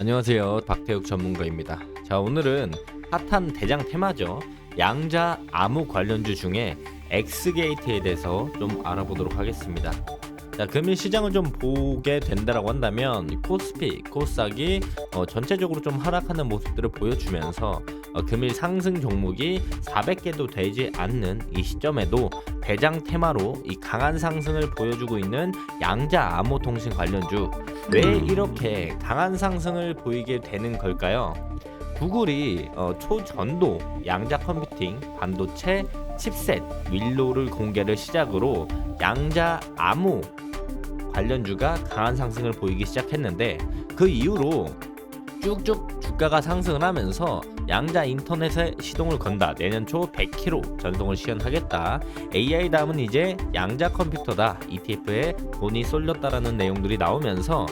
안녕하세요, 박태욱 전문가입니다. 자, 오늘은 핫한 대장 테마죠. 양자 암호 관련주 중에 엑스게이트에 대해서 좀 알아보도록 하겠습니다. 자, 금일 시장을 좀 보게 된다라고 한다면 코스피, 코스닥이 전체적으로 좀 하락하는 모습들을 보여주면서 금일 상승 종목이 400개도 되지 않는 이 시점에도 대장 테마로 이 강한 상승을 보여주고 있는 양자 암호 통신 관련주, 왜 이렇게 강한 상승을 보이게 되는 걸까요? 구글이 초전도 양자 컴퓨팅 반도체 칩셋 윌로를 공개를 시작으로 양자 암호 관련주가 강한 상승을 보이기 시작했는데, 그 이후로 쭉쭉 주가가 상승을 하면서 양자 인터넷에 시동을 건다. 내년 초 100km 전송을 시연하겠다. AI 다음은 이제 양자 컴퓨터다. ETF에 돈이 쏠렸다라는 내용들이 나오면서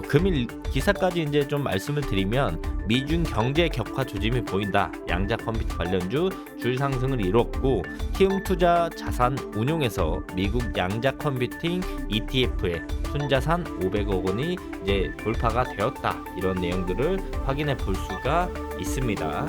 금일 기사까지 이제 좀 말씀을 드리면 미중 경제 격화 조짐이 보인다. 양자 컴퓨터 관련주 줄 상승을 이뤘고, 키움투자 자산 운용에서 미국 양자 컴퓨팅 ETF에 순자산 500억 원이 이제 돌파가 되었다. 이런 내용들을 확인해 볼 수가 있습니다.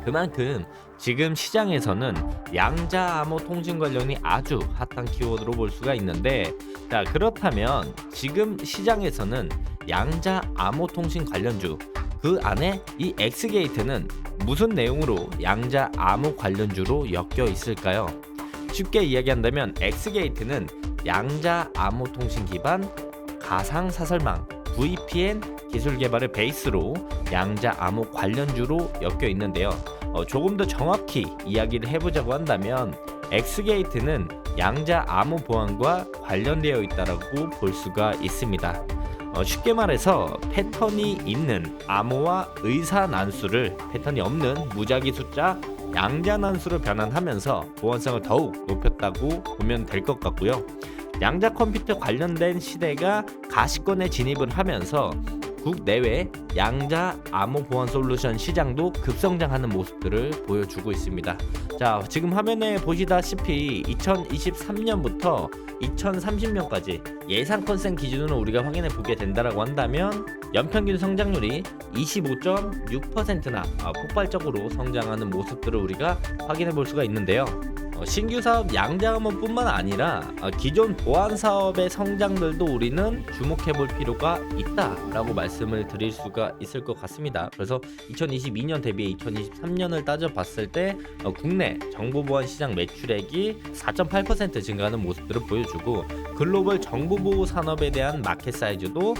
그만큼 지금 시장에서는 양자 암호 통신 관련이 아주 핫한 키워드로 볼 수가 있는데, 자, 그렇다면 지금 시장에서는 양자 암호 통신 관련주, 그 안에 이 엑스게이트는 무슨 내용으로 양자 암호 관련주로 엮여 있을까요? 쉽게 이야기한다면 엑스게이트는 양자 암호 통신 기반 가상 사설망 VPN 기술 개발을 베이스로 양자 암호 관련주로 엮여 있는데요. 조금 더 정확히 이야기를 해보자고 한다면 엑스게이트는 양자 암호 보안과 관련되어 있다고 볼 수가 있습니다. 쉽게 말해서 패턴이 있는 암호와 의사 난수를 패턴이 없는 무작위 숫자 양자 난수로 변환하면서 보안성을 더욱 높였다고 보면 될 것 같고요. 양자 컴퓨터 관련된 시대가 가시권에 진입을 하면서 국내외 양자 암호 보안 솔루션 시장도 급성장하는 모습들을 보여주고 있습니다. 자, 지금 화면에 보시다시피 2023년부터 2030년까지 예상 컨센 기준으로 우리가 확인해 보게 된다라고 한다면 연평균 성장률이 25.6%나 폭발적으로 성장하는 모습들을 우리가 확인해 볼 수가 있는데요. 신규 사업 양자 암호뿐만 아니라 기존 보안 사업의 성장들도 우리는 주목해 볼 필요가 있다라고 말씀을 드릴 수가 있을 것 같습니다. 그래서 2022년 대비 2023년을 따져봤을 때 국내 정보보안 시장 매출액이 4.8% 증가하는 모습들을 보여주고, 글로벌 정보보호 산업에 대한 마켓 사이즈도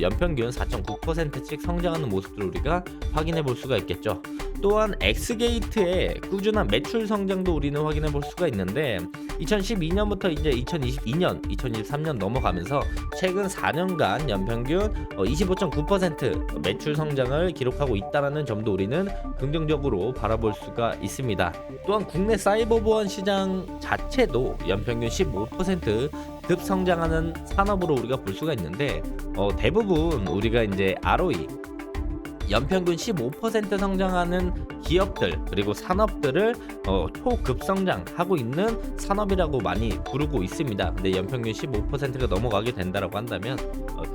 연평균 4.9%씩 성장하는 모습들을 우리가 확인해 볼 수가 있겠죠. 또한 엑스게이트의 꾸준한 매출 성장도 우리는 확인해 볼 수가 있는데, 2012년부터 이제 2022년, 2023년 넘어가면서 최근 4년간 연평균 25.9% 매출 성장을 기록하고 있다는 점도 우리는 긍정적으로 바라볼 수가 있습니다. 또한 국내 사이버 보안 시장 자체도 연평균 15% 급성장하는 산업으로 우리가 볼 수가 있는데, 대부분 우리가 이제 ROE 연평균 15% 성장하는 기업들 그리고 산업들을 초급성장하고 있는 산업이라고 많이 부르고 있습니다. 근데 연평균 15%가 넘어가게 된다라고 한다면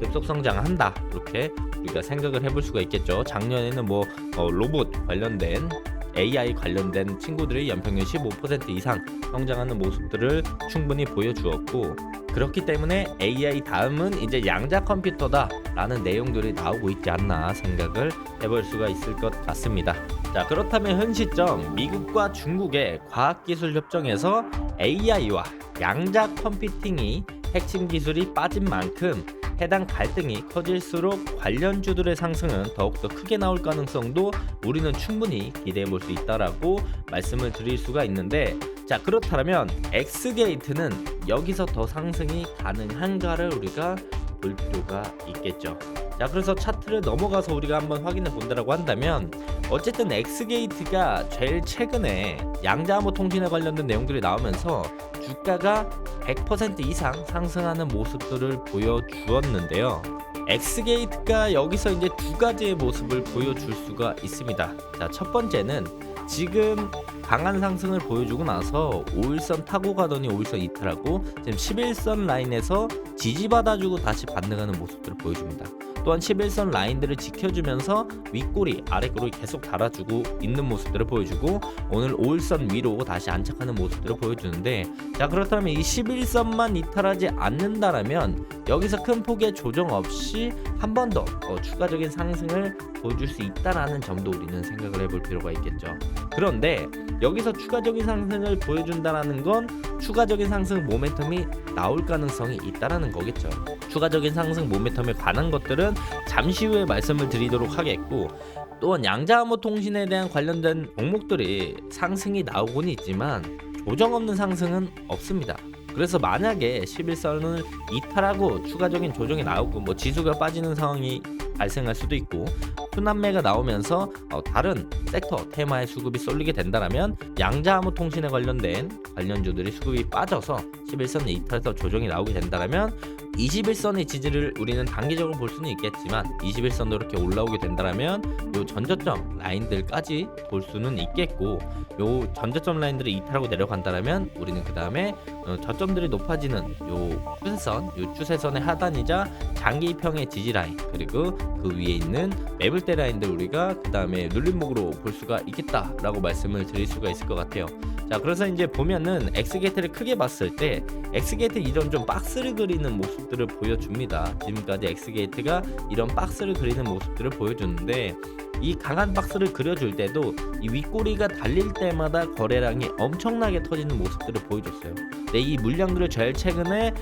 급속성장한다, 이렇게 우리가 생각을 해볼 수가 있겠죠. 작년에는 로봇 관련된 AI 관련된 친구들이 연평균 15% 이상 성장하는 모습들을 충분히 보여주었고, 그렇기 때문에 AI 다음은 이제 양자 컴퓨터다 라는 내용들이 나오고 있지 않나 생각을 해볼 수가 있을 것 같습니다. 자, 그렇다면 현 시점 미국과 중국의 과학기술 협정에서 AI와 양자 컴퓨팅이 핵심 기술이 빠진 만큼 해당 갈등이 커질수록 관련주들의 상승은 더욱더 크게 나올 가능성도 우리는 충분히 기대해 볼 수 있다라고 말씀을 드릴 수가 있는데, 자, 그렇다면 엑스게이트는 여기서 더 상승이 가능한가를 우리가 볼 필요가 있겠죠. 자, 그래서 차트를 넘어가서 우리가 한번 확인해 본다라고 한다면, 어쨌든 엑스게이트가 제일 최근에 양자암호 통신에 관련된 내용들이 나오면서 주가가 100% 이상 상승하는 모습들을 보여주었는데요. 엑스게이트가 여기서 이제 두 가지의 모습을 보여줄 수가 있습니다. 자, 첫 번째는 지금 강한 상승을 보여주고 나서 5일선 타고 가더니 5일선 이탈하고 지금 11선 라인에서 지지받아주고 다시 반등하는 모습들을 보여줍니다. 또한 11선 라인들을 지켜주면서 윗꼬리 아랫꼬리 계속 달아주고 있는 모습들을 보여주고 오늘 5일선 위로 다시 안착하는 모습들을 보여주는데, 자 그렇다면 이 11선만 이탈하지 않는다라면 여기서 큰 폭의 조정 없이 한 번 더 추가적인 상승을 보여줄 수 있다라는 점도 우리는 생각을 해볼 필요가 있겠죠. 그런데 여기서 추가적인 상승을 보여준다라는 건 추가적인 상승 모멘텀이 나올 가능성이 있다라는 거겠죠. 추가적인 상승 모멘텀에 관한 것들은 잠시 후에 말씀을 드리도록 하겠고, 또한 양자암호통신에 대한 관련된 종목들이 상승이 나오곤 있지만 조정 없는 상승은 없습니다. 그래서 만약에 11선을 이탈하고 추가적인 조정이 나오고 뭐 지수가 빠지는 상황이 발생할 수도 있고 순환매가 나오면서 다른 섹터 테마의 수급이 쏠리게 된다면 양자암호통신에 관련된 관련주들이 수급이 빠져서 11선에 이탈해서 조정이 나오게 된다면 21선의 지지를 우리는 단기적으로 볼 수는 있겠지만 21선도 이렇게 올라오게 된다면 요 전저점 라인들까지 볼 수는 있겠고, 요 전저점 라인들이 이탈하고 내려간다면 우리는 그 다음에 저점들이 높아지는 요 추세선의 하단이자 장기평의 지지 라인 그리고 그 위에 있는 매물대 라인들 우리가 그 다음에 눌림목으로 볼 수가 있겠다라고 말씀을 드릴 수가 있을 것 같아요. 자 그래서 이제 보면은 X게이트를 크게 봤을 때 X게이트 이런 좀 박스를 그리는 모습들을 보여줍니다. 지금까지 X게이트가 이런 박스를 그리는 모습들을 보여주는데, 이 강한 박스를 그려줄 때도 이 윗꼬리가 달릴 때마다 거래량이 엄청나게 터지는 모습들을 보여줬어요. 근데 이 물량들을 제일 최근에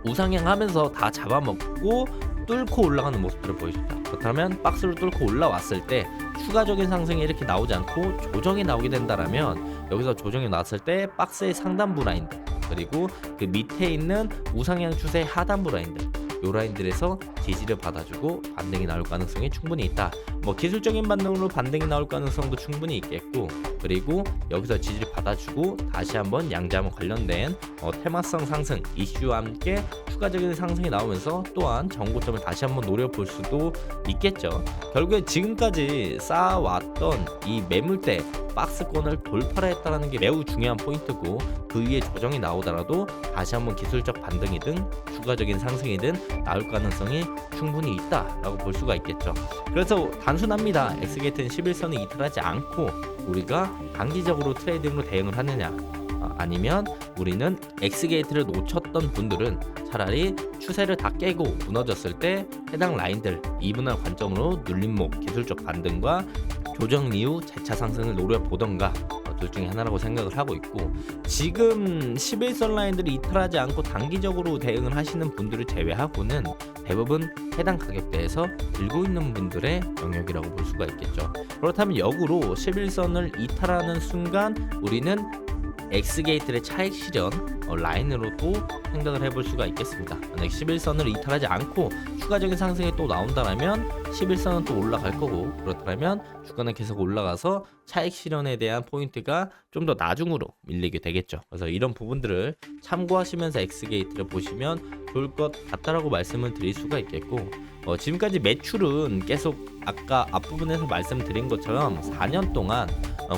우상향 하면서 다 잡아먹고 뚫고 올라가는 모습들을 보여줬다. 그렇다면 박스를 뚫고 올라왔을 때 추가적인 상승이 이렇게 나오지 않고 조정이 나오게 된다면 여기서 조정이 나왔을 때 박스의 상단부 라인들 그리고 그 밑에 있는 우상향 추세 하단부 라인들 요 라인들에서 지지를 받아주고 반등이 나올 가능성이 충분히 있다. 뭐 기술적인 반등으로 반등이 나올 가능성도 충분히 있겠고, 그리고 여기서 지지를 받아주고 다시 한번 양자암호 관련된 테마성 상승 이슈와 함께 추가적인 상승이 나오면서 또한 정고점을 다시 한번 노려볼 수도 있겠죠. 결국에 지금까지 쌓아왔던 이 매물대 박스권을 돌파를 했다는 게 매우 중요한 포인트고, 그 위에 조정이 나오더라도 다시 한번 기술적 반등이든 추가적인 상승이든 나올 가능성이 충분히 있다라고 볼 수가 있겠죠. 그래서 단순합니다. X게이트는 11선을 이탈하지 않고 우리가 단기적으로 트레이딩으로 대응을 하느냐, 아니면 우리는 X게이트를 놓쳤던 분들은 차라리 추세를 다 깨고 무너졌을 때 해당 라인들 2분할 관점으로 눌림목 기술적 반등과 조정 이후 재차 상승을 노려보던가 둘 중에 하나라고 생각을 하고 있고, 지금 11선 라인들이 이탈하지 않고 단기적으로 대응을 하시는 분들을 제외하고는 대부분 해당 가격대에서 들고 있는 분들의 영역이라고 볼 수가 있겠죠. 그렇다면 역으로 11선을 이탈하는 순간 우리는 X게이트의 차익 실현 라인으로도 생각을 해볼 수가 있겠습니다. 만약 11선을 이탈하지 않고 추가적인 상승이 또 나온다면 11선은 또 올라갈 거고, 그렇다면 주가는 계속 올라가서 차익 실현에 대한 포인트가 좀 더 나중으로 밀리게 되겠죠. 그래서 이런 부분들을 참고하시면서 X게이트를 보시면 좋을 것 같다라고 말씀을 드릴 수가 있겠고, 지금까지 매출은 계속 아까 앞부분에서 말씀드린 것처럼 4년 동안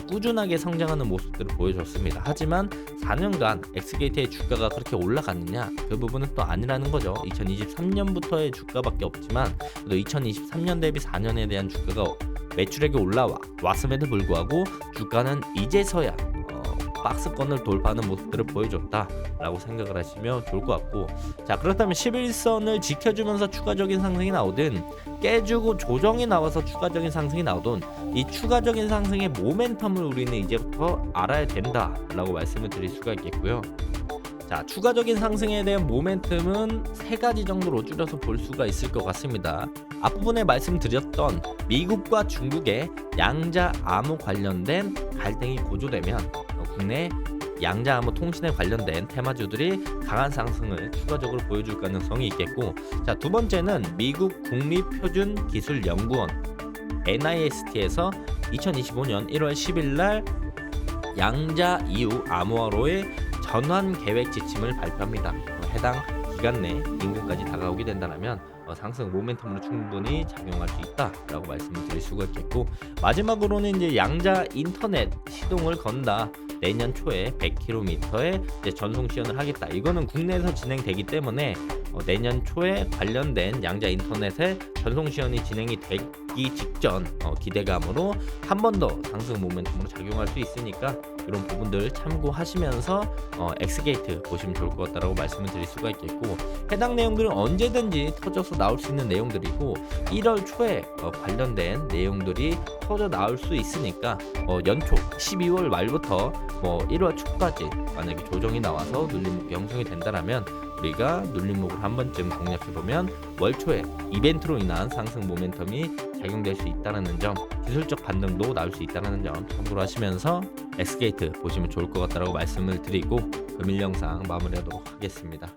꾸준하게 성장하는 모습들을 보여줬습니다. 하지만 4년간 X게이트의 주가가 그렇게 올라갔느냐, 그 부분은 또 아니라는 거죠. 2023년부터의 주가밖에 없지만 또 2023년 대비 4년에 대한 주가가 매출액이 올라왔음에도 불구하고 주가는 이제서야 박스권을 돌파하는 모습들을 보여줬다라고 생각을 하시면 좋을 것 같고, 자 그렇다면 11선을 지켜주면서 추가적인 상승이 나오든 깨주고 조정이 나와서 추가적인 상승이 나오든 이 추가적인 상승의 모멘텀을 우리는 이제부터 알아야 된다라고 말씀을 드릴 수가 있겠고요. 자 추가적인 상승에 대한 모멘텀은 세 가지 정도로 줄여서 볼 수가 있을 것 같습니다. 앞부분에 말씀드렸던 미국과 중국의 양자 암호 관련된 갈등이 고조되면 국내 양자암호 통신에 관련된 테마주들이 강한 상승을 추가적으로 보여줄 가능성이 있겠고, 자 두 번째는 미국 국립표준기술연구원 NIST에서 2025년 1월 10일 날 양자 이후 암호화로의 전환 계획 지침을 발표합니다. 해당 기간 내 임금까지 다가오게 된다면 상승 모멘텀으로 충분히 작용할 수 있다라고 말씀을 드릴 수가 있겠고, 마지막으로는 이제 양자 인터넷 시동을 건다. 내년 초에 100km의 이제 전송 시연을 하겠다. 이거는 국내에서 진행되기 때문에 내년 초에 관련된 양자 인터넷의 전송 시연이 진행이 되기 직전 기대감으로 한 번 더 상승 모멘텀으로 작용할 수 있으니까 이런 부분들 참고하시면서 엑스게이트 보시면 좋을 것 같다라고 말씀을 드릴 수가 있겠고, 해당 내용들은 언제든지 터져서 나올 수 있는 내용들이고 1월 초에 관련된 내용들이 터져 나올 수 있으니까 연초 12월 말부터 1월 초까지 만약에 조정이 나와서 눌림목이 형성이 된다라면 우리가 눌림목을 한 번쯤 공략해보면 월초에 이벤트로 인한 상승 모멘텀이 작용될 수 있다는 점, 기술적 반등도 나올 수 있다는 점 참고로 하시면서 엑스게이트 보시면 좋을 것 같다라고 말씀을 드리고 금일 영상 마무리하도록 하겠습니다.